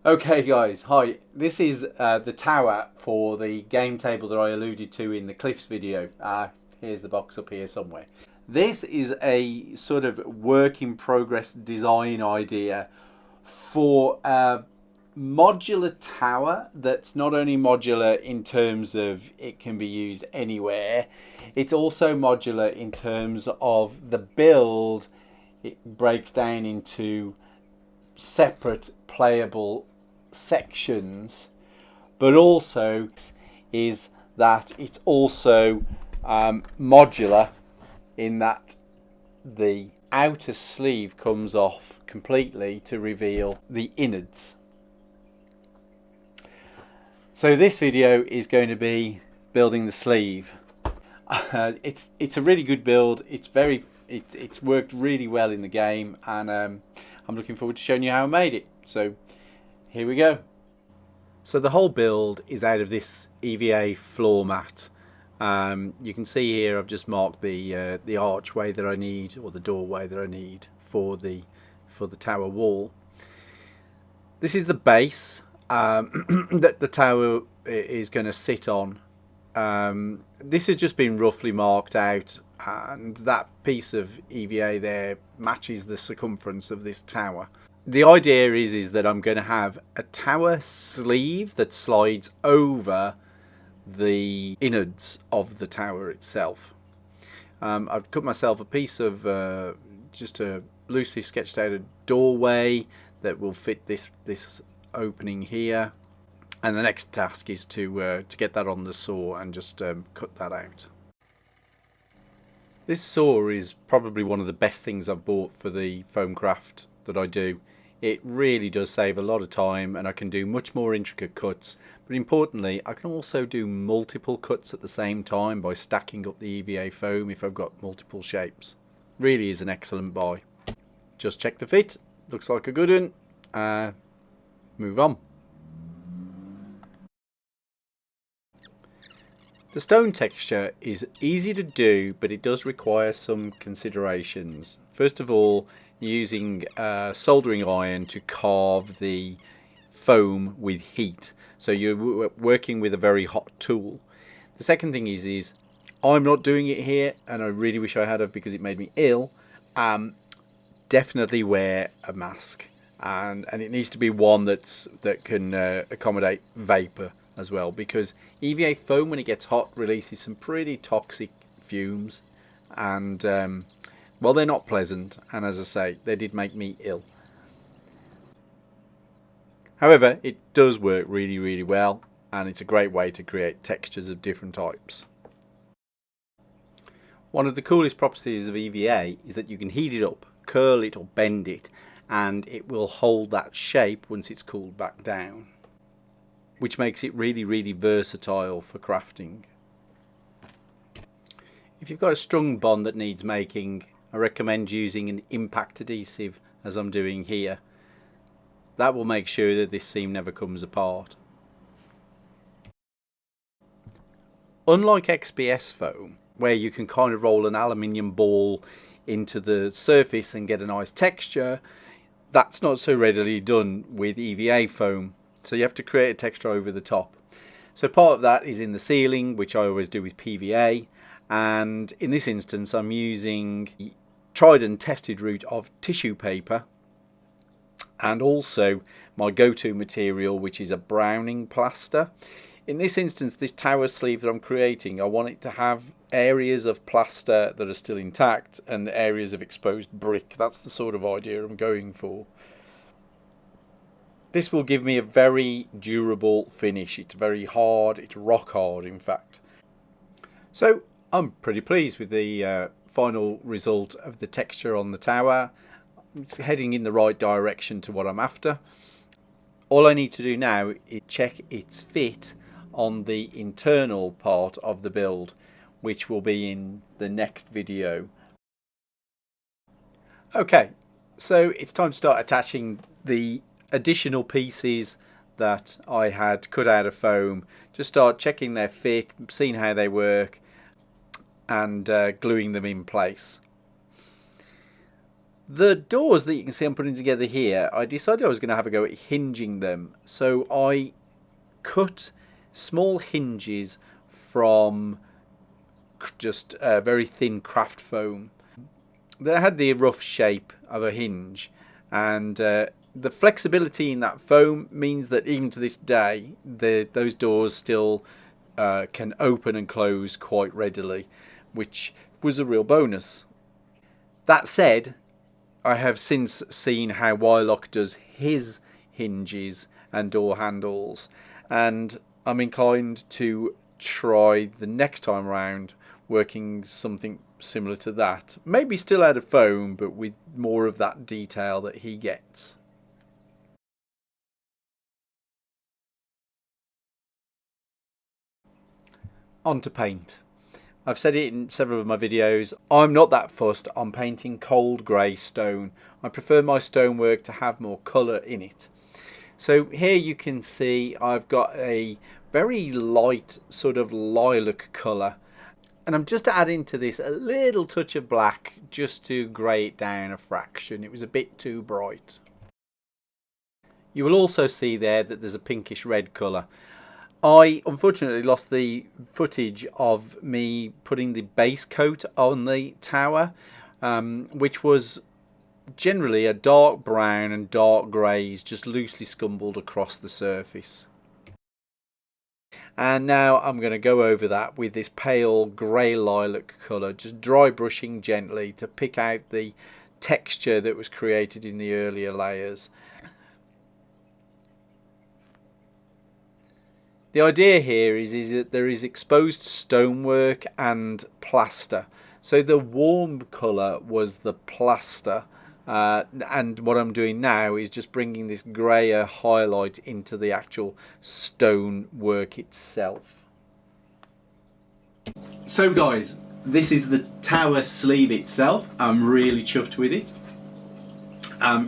Okay guys, hi. This is the tower for the game table that I alluded to in the Cliffs video. Here's the box up here somewhere. This is a sort of work in progress design idea for a modular tower that's not only modular in terms of it can be used anywhere, it's also modular in terms of the build. It breaks down into separate playable sections, but also is that it's also modular in that the outer sleeve comes off completely to reveal the innards. So this video is going to be building the sleeve. It's a really good build. It's worked really well in the game, and I'm looking forward to showing you how I made it. So here we go. So the whole build is out of this EVA floor mat. You can see here I've just marked the archway that I need, or the doorway that I need for the tower wall. This is the base that the tower is going to sit on. This has just been roughly marked out, and that piece of EVA there matches the circumference of this tower. The idea is that I'm going to have a tower sleeve that slides over the innards of the tower itself. I've cut myself a piece of just a loosely sketched out a doorway that will fit this opening here, and the next task is to get that on the saw and just cut that out. This saw is probably one of the best things I've bought for the foam craft that I do. It really does save a lot of time, and I can do much more intricate cuts, but importantly I can also do multiple cuts at the same time by stacking up the EVA foam if I've got multiple shapes. Really is an excellent buy. Just check the fit, looks like a good one. Move on. The stone texture is easy to do, but it does require some considerations. First of all, using soldering iron to carve the foam with heat, so you're working with a very hot tool. The second thing is I'm not doing it here, and I really wish I had have, because it made me ill. Definitely wear a mask, and it needs to be one that can accommodate vapor as well, because EVA foam, when it gets hot, releases some pretty toxic fumes, and well, they're not pleasant, and as I say, they did make me ill. However, it does work really well, and it's a great way to create textures of different types. One of the coolest properties of EVA is that you can heat it up, curl it or bend it, and it will hold that shape once it's cooled back down, which makes it really versatile for crafting. If you've got a strung bond that needs making, I recommend using an impact adhesive, as I'm doing here. That will make sure that this seam never comes apart. Unlike XPS foam, where you can kind of roll an aluminium ball into the surface and get a nice texture, that's not so readily done with EVA foam, so you have to create a texture over the top. So part of that is in the ceiling, which I always do with PVA, and in this instance I'm using the tried and tested route of tissue paper, and also my go-to material, which is a browning plaster. In this instance, this tower sleeve that I'm creating, I want it to have areas of plaster that are still intact and areas of exposed brick. That's the sort of idea I'm going for. This will give me a very durable finish. It's very hard, it's rock hard in fact. So I'm pretty pleased with the final result of the texture on the tower. It's heading in the right direction to what I'm after. All I need to do now is check its fit on the internal part of the build, which will be in the next video. Okay, so it's time to start attaching the additional pieces that I had cut out of foam. Just start checking their fit, seeing how they work, and gluing them in place. The doors that you can see I'm putting together here, I decided I was going to have a go at hinging them. So I cut small hinges from just very thin craft foam. They had the rough shape of a hinge, and the flexibility in that foam means that even to this day those doors still can open and close quite readily, which was a real bonus. That said, I have since seen how Wylock does his hinges and door handles, and I'm inclined to try the next time round working something similar to that. Maybe still out of foam, but with more of that detail that he gets. On to paint. I've said it in several of my videos, I'm not that fussed on painting cold grey stone. I prefer my stonework to have more colour in it. So here you can see I've got a very light sort of lilac colour, and I'm just adding to this a little touch of black just to grey it down a fraction. It was a bit too bright. You will also see there that there's a pinkish red colour. I unfortunately lost the footage of me putting the base coat on the tower, which was generally a dark brown and dark greys just loosely scumbled across the surface. And now I'm going to go over that with this pale grey lilac colour, just dry brushing gently to pick out the texture that was created in the earlier layers. The idea here is that there is exposed stonework and plaster. So the warm colour was the plaster, and what I'm doing now is just bringing this greyer highlight into the actual stonework itself. So guys, this is the tower sleeve itself. I'm really chuffed with it.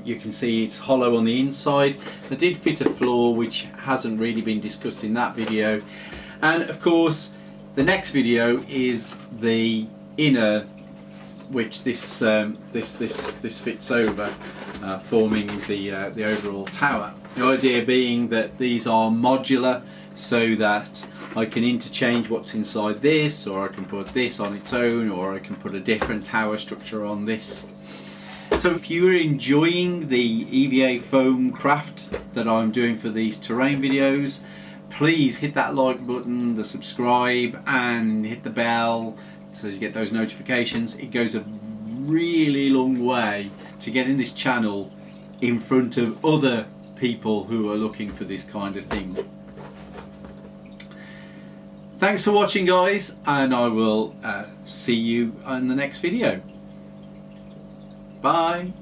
You can see it's hollow on the inside. I did fit a floor, which hasn't really been discussed in that video, and of course the next video is the inner, which this fits over, forming the overall tower. The idea being that these are modular, so that I can interchange what's inside this, or I can put this on its own, or I can put a different tower structure on this. So if you're enjoying the EVA foam craft that I'm doing for these terrain videos, please hit that like button, the subscribe, and hit the bell so you get those notifications. It goes a really long way to getting this channel in front of other people who are looking for this kind of thing. Thanks for watching guys, and I will see you in the next video. Bye.